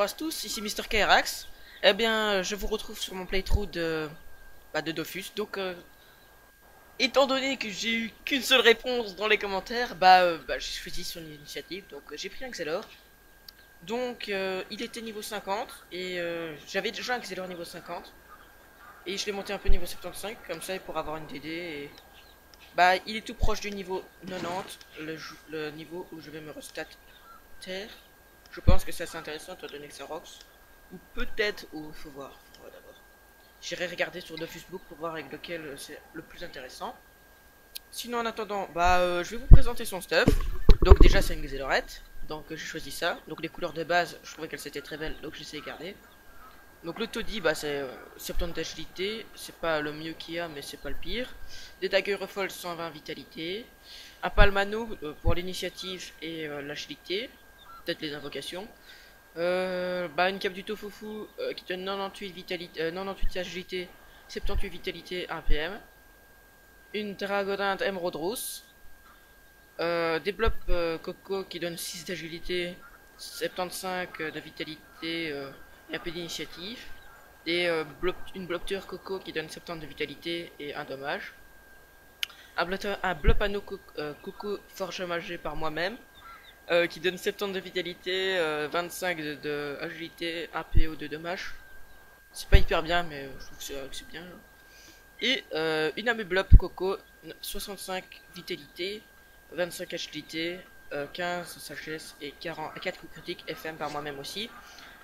bonjour à tous, ici Mister Kairax. Eh bien, je vous retrouve sur mon playthrough de Dofus. Donc, étant donné que j'ai eu qu'une seule réponse dans les commentaires, j'ai choisi son initiative. Donc, j'ai pris un Xelor. Donc, il était niveau 50 et j'avais déjà un Xelor niveau 50. Et je l'ai monté un peu niveau 75, comme ça, pour avoir une DD. Et il est tout proche du niveau 90, le niveau où je vais me restat terre. Je pense que c'est assez intéressant étant donné que c'est Rox. Ou peut-être, ou faut voir d'abord. J'irai regarder sur Dofusbook pour voir avec lequel c'est le plus intéressant. Sinon en attendant, je vais vous présenter son stuff. Donc déjà c'est une Xelorette. Donc j'ai choisi ça. Donc les couleurs de base, je trouvais qu'elles étaient très belles, donc j'ai essayé de garder. Donc le taudis, c'est 70 d'agilité, c'est pas le mieux qu'il y a, mais c'est pas le pire. Des dagues refolles 120 vitalité. Un palmano pour l'initiative et l'agilité, peut-être les invocations. Une cape du tofufu qui donne 98 vitalité, 98 agilité, 78 vitalité, 1 PM. Une dragodinde émeraude rousse. Des blops coco qui donnent 6 d'agilité, 75 de vitalité et un peu d'initiative. Une blopture coco qui donne 70 de vitalité et un dommage. Un blopano coco forge magé par moi-même. Qui donne 70 de vitalité, 25 de agilité, 1 PO de dommage. C'est pas hyper bien, mais je trouve que c'est bien. Et une ameublope coco, 65 vitalité, 25 agilité, 15 sagesse et 4 coups critiques FM par moi-même aussi.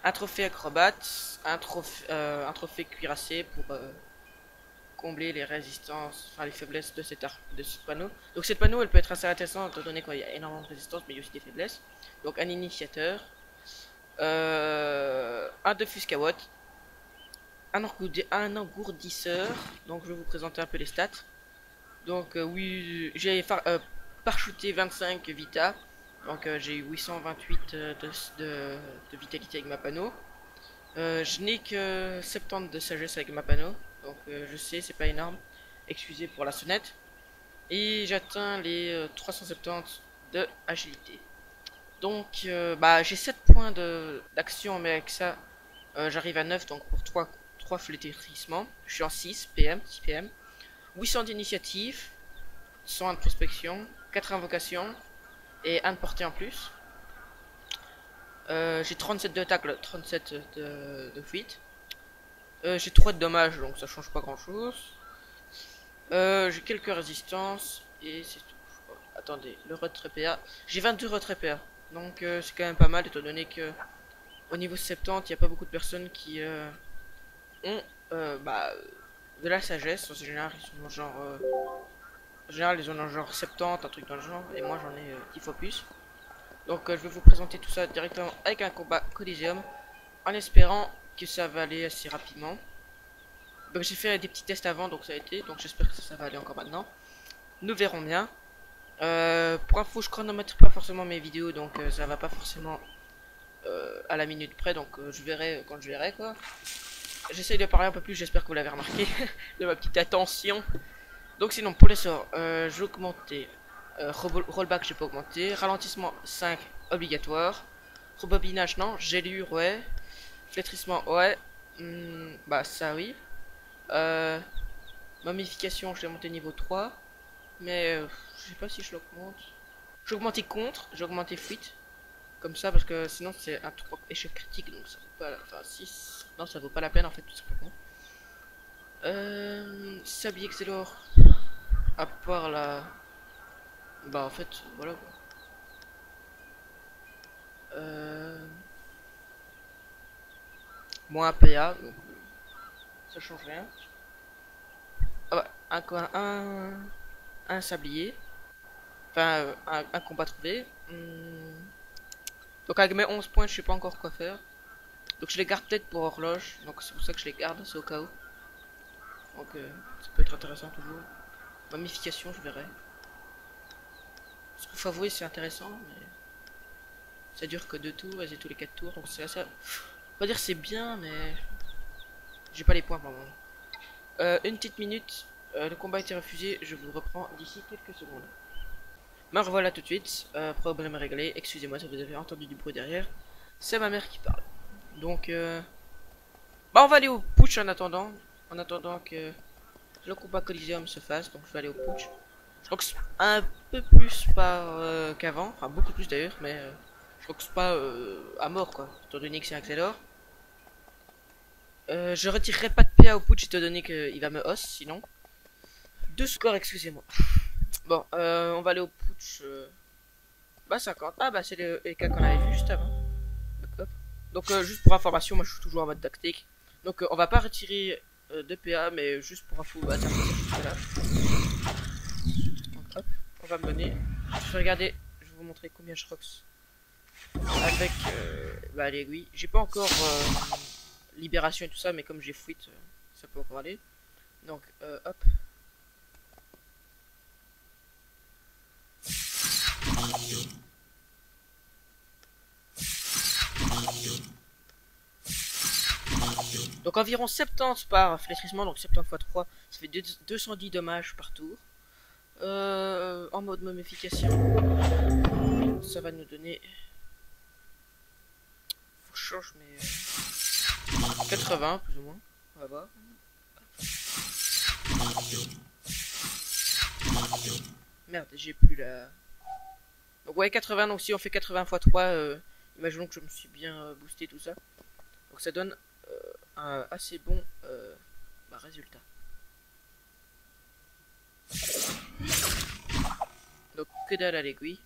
Un trophée acrobate, un trophée cuirassé pour combler les résistances, enfin les faiblesses de de ce panneau. Donc cette panneau elle peut être assez intéressante étant donné qu'il y a énormément de résistance mais il y a aussi des faiblesses. Donc un initiateur, un Dofuscawot, un engourdisseur. Donc je vais vous présenter un peu les stats. Donc oui, j'ai parachuté 25 vita. Donc j'ai eu 828 de vitalité avec ma panneau. Je n'ai que 70 de sagesse avec ma panneau. Donc je sais, c'est pas énorme. Excusez pour la sonnette. Et j'atteins les 370 de agilité. Donc j'ai 7 points d'action, mais avec ça j'arrive à 9. Donc pour 3 flétrissements, je suis en 6 PM, 6 PM. 800 d'initiative, 101 de prospection, 4 invocations et 1 de portée en plus. J'ai 37 d'attaque, 37 de fuite. J'ai 3 de dommages, donc ça change pas grand chose. J'ai quelques résistances et c'est tout. Attendez, le retrait PA. J'ai 22 retraits PA. Donc c'est quand même pas mal étant donné que au niveau 70, il n'y a pas beaucoup de personnes qui ont de la sagesse. En général, ils sont genre en général, ils en ont genre 70, un truc dans le genre, et moi j'en ai 10 fois plus. Donc je vais vous présenter tout ça directement avec un combat Coliseum en espérant que ça va aller assez rapidement. Donc j'ai fait des petits tests avant, donc ça a été, donc j'espère que ça va aller encore maintenant. Nous verrons bien. Pour info, je chronomètre pas forcément mes vidéos, donc ça va pas forcément à la minute près, donc je verrai quand je verrai quoi. J'essaye de parler un peu plus, j'espère que vous l'avez remarqué, de ma petite attention. Donc sinon, pour les sorts, je vais augmenter. Rollback, j'ai pas augmenté. Ralentissement 5, obligatoire. Rebobinage, non. Gélure, ouais. Flétrissement, ouais. Ça oui. Momification, je l'ai monté niveau 3. Mais je sais pas si je l'augmente. J'ai augmenté contre, j'ai augmenté fuite. Comme ça, parce que sinon c'est un 3 échec critique. Donc ça vaut pas. Enfin, 6. Non, ça vaut pas la peine en fait, tout simplement. Sablier Xelor. À part la. En fait, voilà. Moins PA, donc ça change rien. Ah bah, un sablier. Enfin, un combat trouvé. Donc avec mes 11 points, je sais pas encore quoi faire. Donc je les garde peut-être pour horloge. Donc c'est pour ça que je les garde, c'est au cas où. Donc ça peut être intéressant toujours. Momification, je verrai. Sauf avoué, c'est intéressant, mais ça dure que 2 tours et c'est tous les 4 tours. Donc c'est assez. On va dire c'est bien, mais j'ai pas les points pour le moment. Une petite minute. Le combat a été refusé. Je vous reprends d'ici quelques secondes. Me revoilà tout de suite. Problème réglé. Excusez-moi si vous avez entendu du bruit derrière. C'est ma mère qui parle. Donc, bah, on va aller au putsch en attendant que le combat Coliseum se fasse. Donc, je vais aller au putsch. Je crois que c'est un peu plus qu'avant, enfin beaucoup plus d'ailleurs, mais je crois que c'est pas à mort quoi, étant donné que c'est Axelor. Je retirerai pas de PA au putsch étant donné qu'il va me host sinon. Deux scores, excusez-moi. Bon, on va aller au putsch. Bah 50. Ah bah c'est le cas qu'on avait vu juste avant. Hop. Donc juste pour information, moi je suis toujours en mode tactique. Donc on va pas retirer de PA, mais juste pour info, bah ça voilà. Donc hop, on va me donner. Je vais regarder, je vais vous montrer combien je rox avec bah, l'aiguille. J'ai pas encore libération et tout ça, mais comme j'ai fuite, ça peut encore aller. Donc hop. Donc environ 70 par flétrissement, donc 70 x 3, ça fait 210 dommages par tour. En mode momification, ça va nous donner... Faut que je change mais... 80 plus ou moins, on va voir. Merde, j'ai plus la... Donc ouais 80, donc si on fait 80 x 3, imaginons que je me suis bien boosté tout ça. Donc ça donne un assez bon bah, résultat. Donc que dalle à l'aiguille.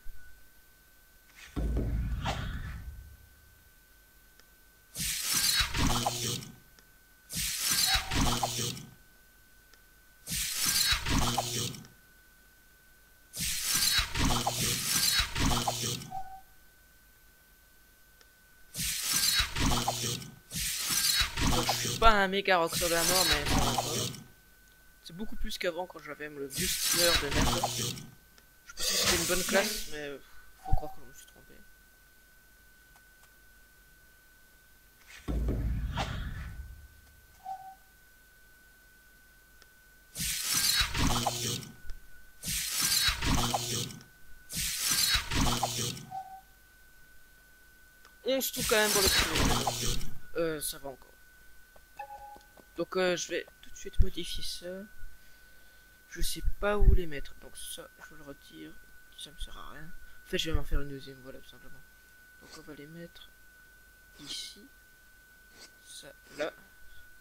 Donc je suis pas un méga roxeur de la mort, mais ça va encore. C'est beaucoup plus qu'avant quand j'avais le vieux steamer de merde. Je pensais que c'était une bonne classe, mais faut croire que je me suis trompé. On se trouve quand même dans le premier. Ça va encore. Donc je vais tout de suite modifier ça. Je sais pas où les mettre. Donc ça, je le retire. Ça me sert à rien. En fait, je vais m'en faire une deuxième, voilà, tout simplement. Donc on va les mettre ici. Ça, là.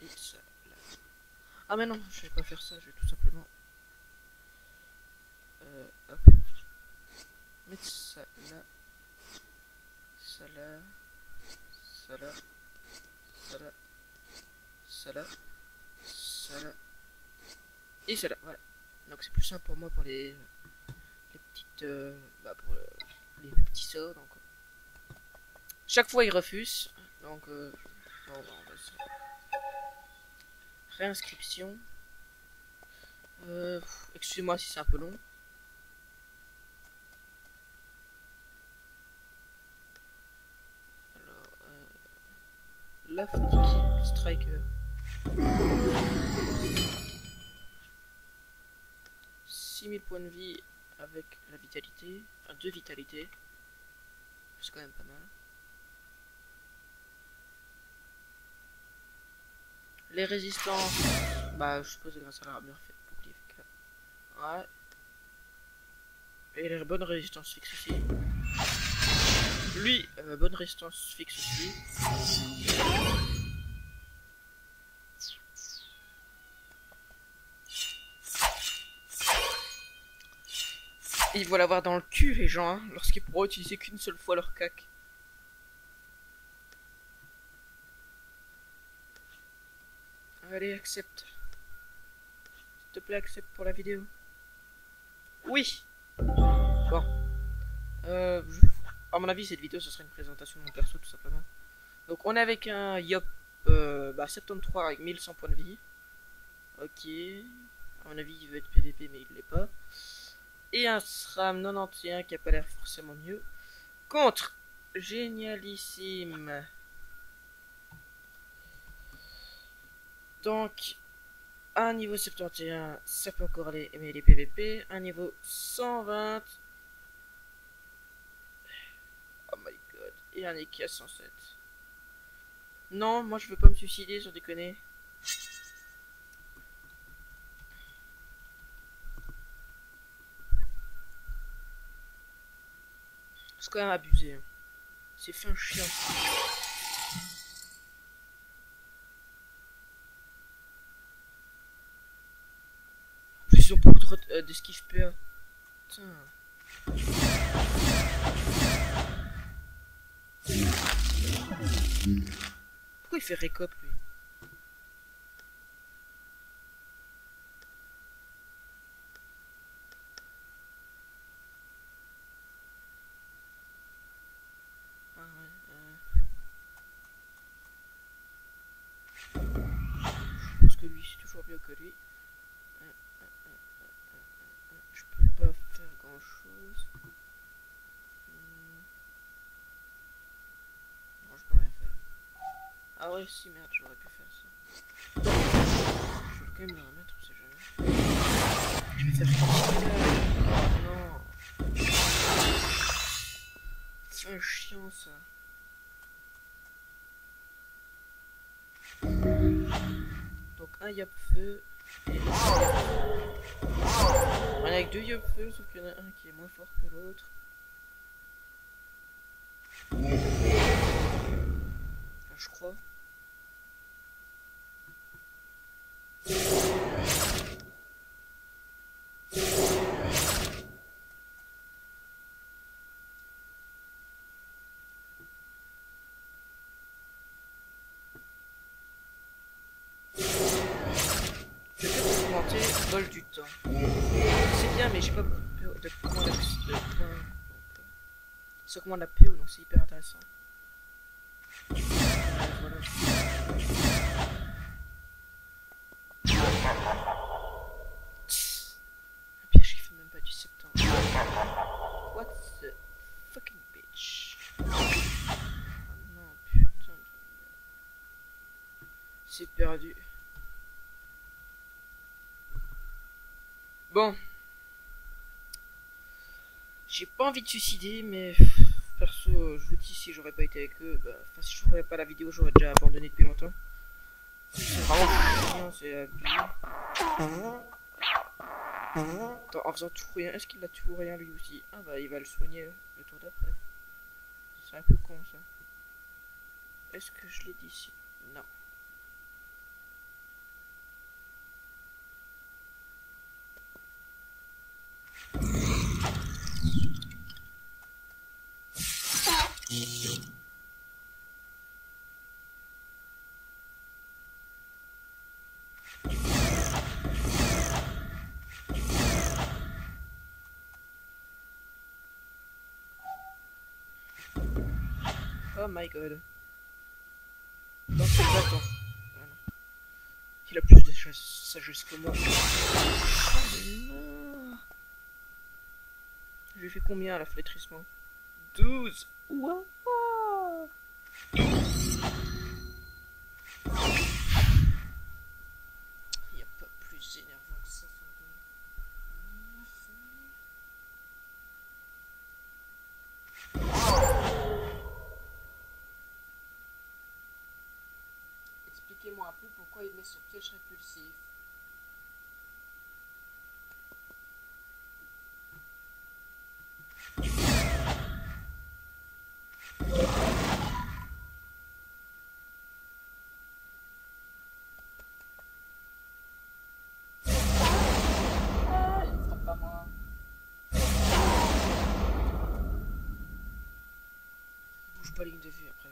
Et ça, là. Ah mais non, je vais pas faire ça. Je vais tout simplement... hop. Mettre ça là. Ça là. Ça là. Ça là. Ça là. Ça là. Et ça là, voilà. Donc c'est plus simple pour moi pour les petites... bah pour les petits sorts. Donc, chaque fois il refuse. Donc bon, on va se... Réinscription. Excusez-moi si c'est un peu long. Alors, Left Striker. 6000 points de vie avec la vitalité. Enfin, 2 vitalités. C'est quand même pas mal. Les résistances. Bah, je suppose grâce à l'armure fait bouclier. Ouais. Et les bonnes résistances fixes aussi. Lui, bonne résistance fixe aussi. Ils vont l'avoir dans le cul les gens, hein, lorsqu'ils pourront utiliser qu'une seule fois leur cac. Allez, accepte. S'il te plaît, accepte pour la vidéo. Oui. Bon. À mon avis, cette vidéo, ce serait une présentation de mon perso, tout simplement. Donc, on est avec un Yop 73 avec 1100 points de vie. Ok. À mon avis, il veut être PVP, mais il l'est pas. Et un SRAM 91 qui a pas l'air forcément mieux. Contre Génialissime. Donc, un niveau 71, ça peut encore aller aimer les PVP. Un niveau 120. Oh my god. Et un EK 107. Non, moi je veux pas me suicider, sans déconner. C'est quand même abusé. C'est fin chiant. En plus, ils ont beaucoup d'esquive PA. Putain. Pourquoi il fait récop lui? Ah ouais, je pense que lui c'est toujours mieux que lui. Je peux pas faire grand chose. Non, je peux rien faire. Ah ouais, si, merde, j'aurais pu faire ça. Je vais quand même le remettre, on sait jamais. Je vais faire chier. Non. C'est chiant ça. Donc un yop feu et l'autre. On est avec deux yop feu, sauf qu'il y en a un qui est moins fort que l'autre. Enfin, je crois. Vol du temps. C'est bien, mais j'ai pas beaucoup de points. C'est comment la PO, donc c'est hyper intéressant. Voilà. Un piège qui fait même pas du septembre. What the fucking bitch. Oh non, putain. C'est perdu. Bon. J'ai pas envie de suicider, mais perso, je vous dis, si j'aurais pas été avec eux, bah, enfin, si je ferais pas la vidéo, j'aurais déjà abandonné depuis longtemps. C'est vraiment chiant, c'est abusé. Attends, en faisant tout rien, est-ce qu'il a tout rien lui aussi? Ah bah, il va le soigner le tour d'après. C'est un peu con ça. Est-ce que je l'ai dit ici? Non. Oh my god. Dans ce bâton. Voilà. Il a plus de sagesse que moi. Oh, non. Je lui ai fait combien à la flétrissement? 12. Wow. Il n'y a pas plus énervant que ça. Expliquez-moi un peu pourquoi il met son piège répulsif. Pas ligne de vue après.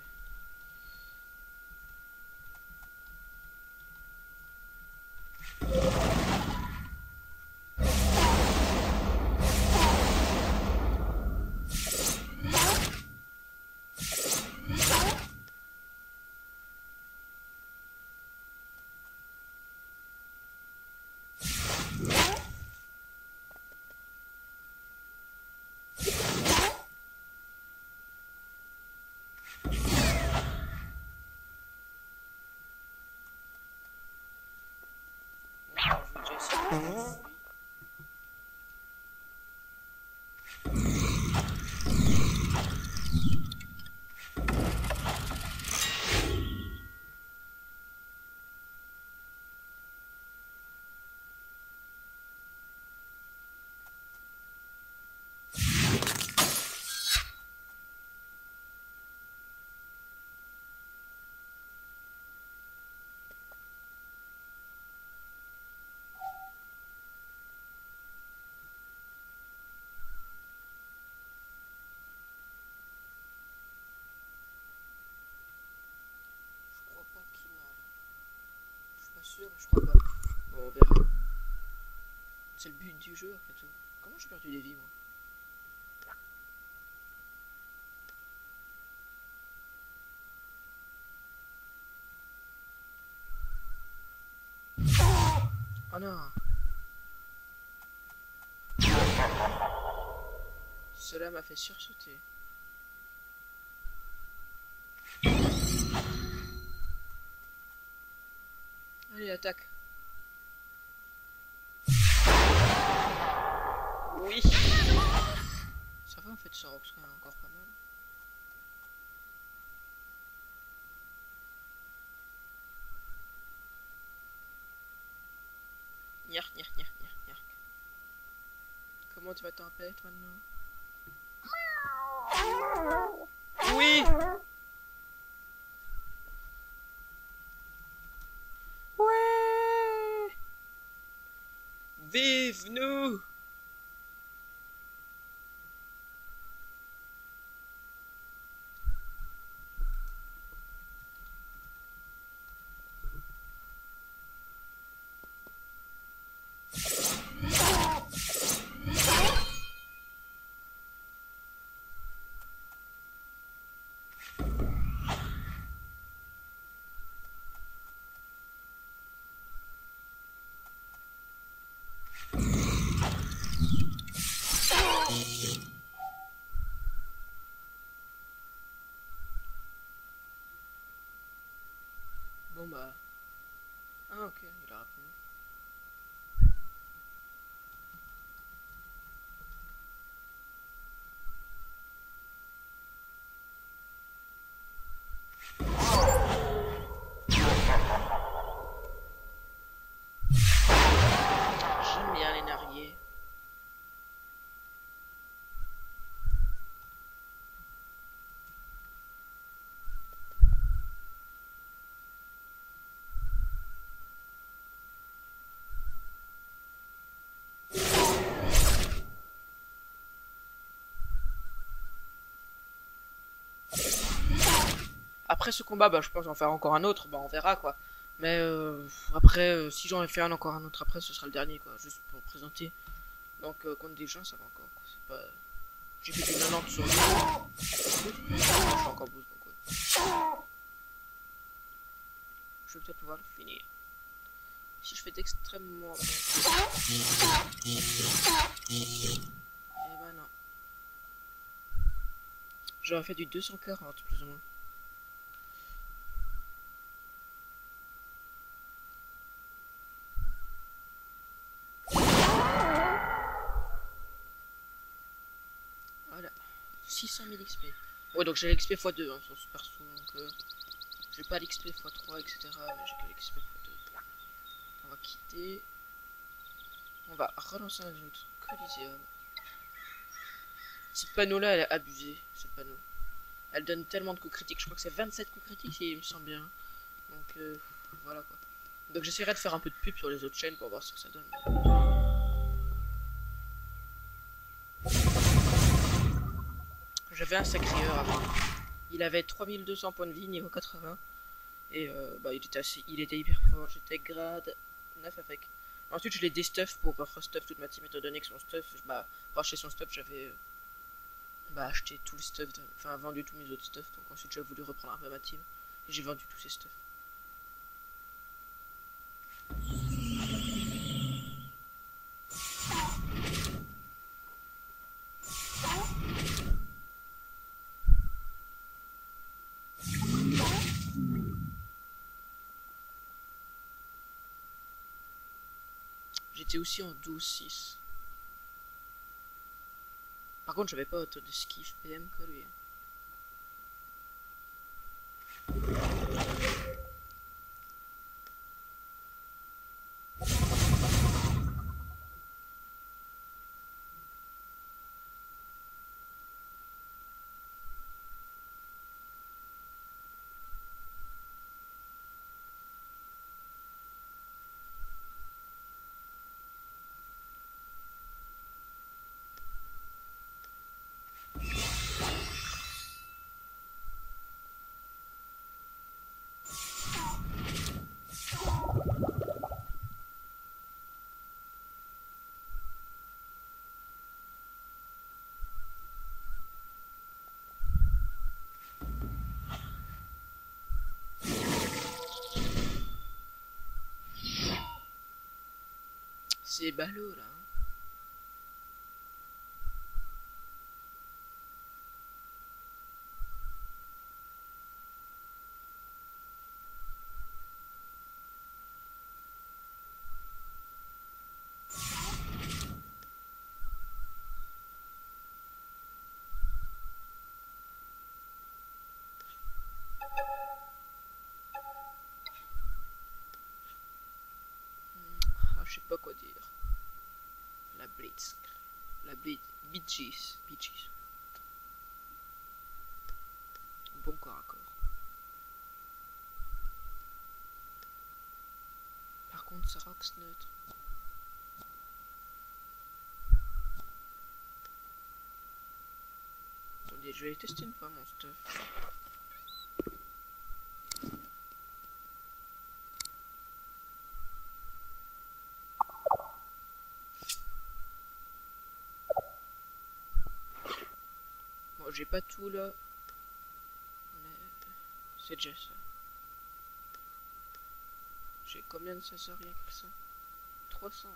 Je crois pas. Bon, on verra. C'est le but du jeu après tout. Comment j'ai perdu des vies moi? Oh non. Cela m'a fait sursauter. Allez, attaque. Oui. Ça va en fait, ça serait encore pas mal. Nyark, nyark, nyark, nyark, nyark. Comment tu vas t'en paix maintenant? Oui. Ouais. Vive nous. Bon bah... Ah ok, il a répondu. J'aime bien les narguer. Après ce combat, bah, je pense en faire encore un autre, bah, on verra quoi. Mais après, si j'en ai fait encore un autre après, ce sera le dernier quoi, juste pour présenter. Donc contre des gens, ça va encore quoi. C'est pas... J'ai fait du 90 sur lui. Je suis encore boost donc ouais. Je vais peut-être pouvoir le finir. Si je fais d'extrêmement bien. Eh ben non. J'aurais fait du 240 plus ou moins. Voilà. 600 000 XP. Ouais, donc j'ai l'XP x2 hein, sur ce perso. Donc j'ai pas l'XP x3, etc. Mais j'ai que l'XP x2. On va quitter. On va relancer un autre Coliseum. Cette panneau là, elle est abusée. Cette panneau. Elle donne tellement de coups critiques. Je crois que c'est 27 coups critiques, si il me semble bien. Donc voilà quoi. Donc j'essaierai de faire un peu de pub sur les autres chaînes pour voir ce que ça donne. J'avais un sacrieur avant. Il avait 3200 points de vie, niveau 80. Et bah, il était hyper fort. J'étais grade 9 avec. Ensuite, je l'ai déstuff pour restuff toute ma team, étant donné que son stuff, bah, pour acheter son stuff, j'avais bah, acheté tous les stuffs, enfin vendu tous mes autres stuffs. Donc ensuite, j'ai voulu reprendre un peu ma team. Et j'ai vendu tous ces stuffs. J'étais aussi en 12-6. Par contre, j'avais pas autant de skiff PM que lui. C'est ballot là. Je sais pas quoi dire. La Blitz. La Blitz. Beaches. Beaches. Bon corps à corps. Par contre, ça rox neutre. Attendez, je vais tester une fois mon stuff. Bon, j'ai pas tout là. Mais c'est déjà ça. J'ai combien de ça rien que ça? 300.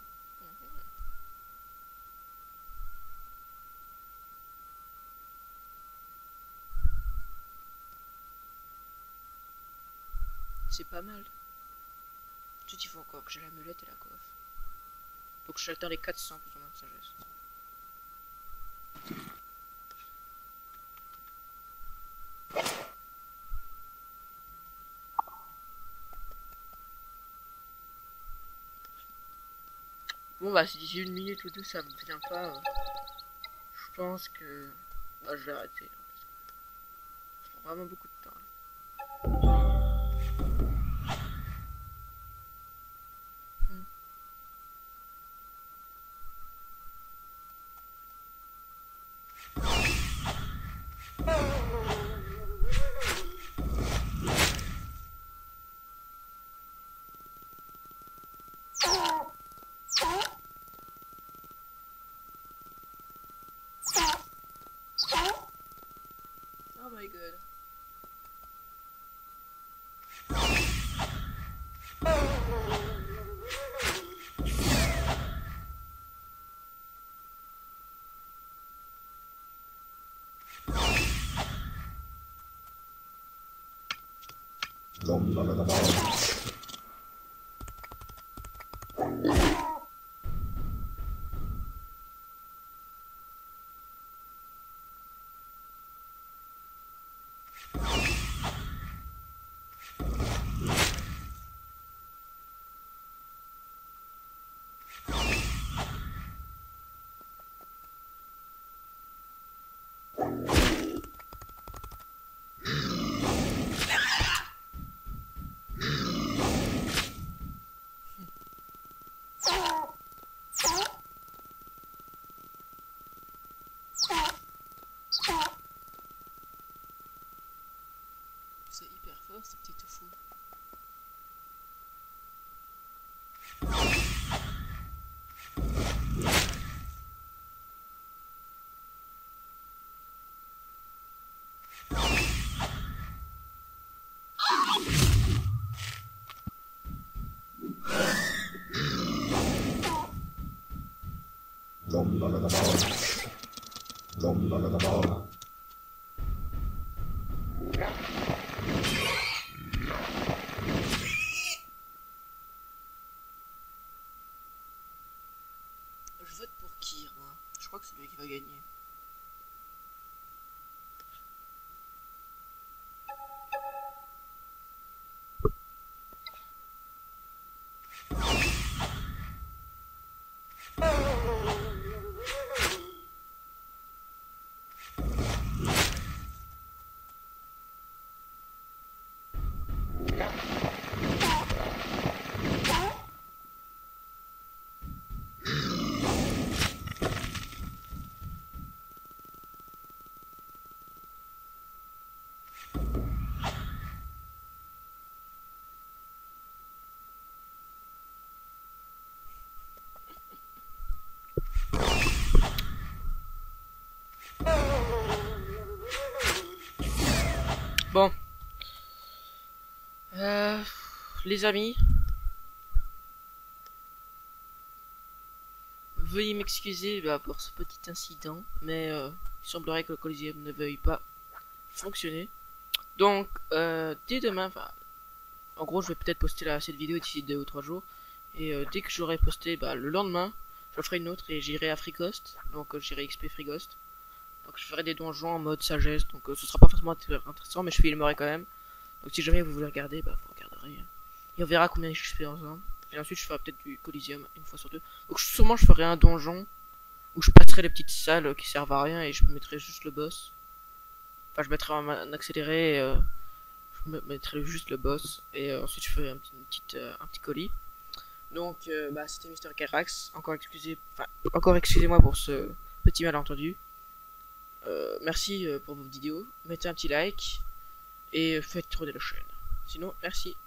C'est pas mal. Tout il faut encore que j'ai la mulette et la coiffe. Donc je atteins les 400 plus ou moins de sagesse. Bon bah si d'ici une minute ou deux ça me vient pas, je pense que bah, je vais arrêter. Hein, parce que ça prend vraiment beaucoup de temps. Oh my god. C'est hyper fort ce petit tofu. Je vote pour qui, moi? Je crois que c'est lui qui va gagner. Bon. Les amis. veuillez m'excuser pour ce petit incident, mais il semblerait que le Coliseum ne veuille pas fonctionner. Donc, dès demain, en gros, je vais peut-être poster cette vidéo d'ici 2 ou 3 jours. Et dès que j'aurai posté, le lendemain, je ferai une autre et j'irai à Freecost. Donc, j'irai XP Freecost. Donc, je ferai des donjons en mode sagesse. Donc, ce sera pas forcément intéressant, mais je filmerai quand même. Donc, si jamais vous voulez regarder, vous regarderez. Et on verra combien XP ensemble. Et ensuite, je ferai peut-être du Coliseum une fois sur deux. Donc, sûrement, je ferai un donjon où je passerai les petites salles qui servent à rien et je mettrai juste le boss. Enfin, je mettrai un accéléré. Je mettrai juste le boss et ensuite je ferai un petit colis. Donc c'était Mister Kerax. Encore excusez-moi pour ce petit malentendu. Merci pour vos vidéos. Mettez un petit like et faites tourner la chaîne. Sinon, merci.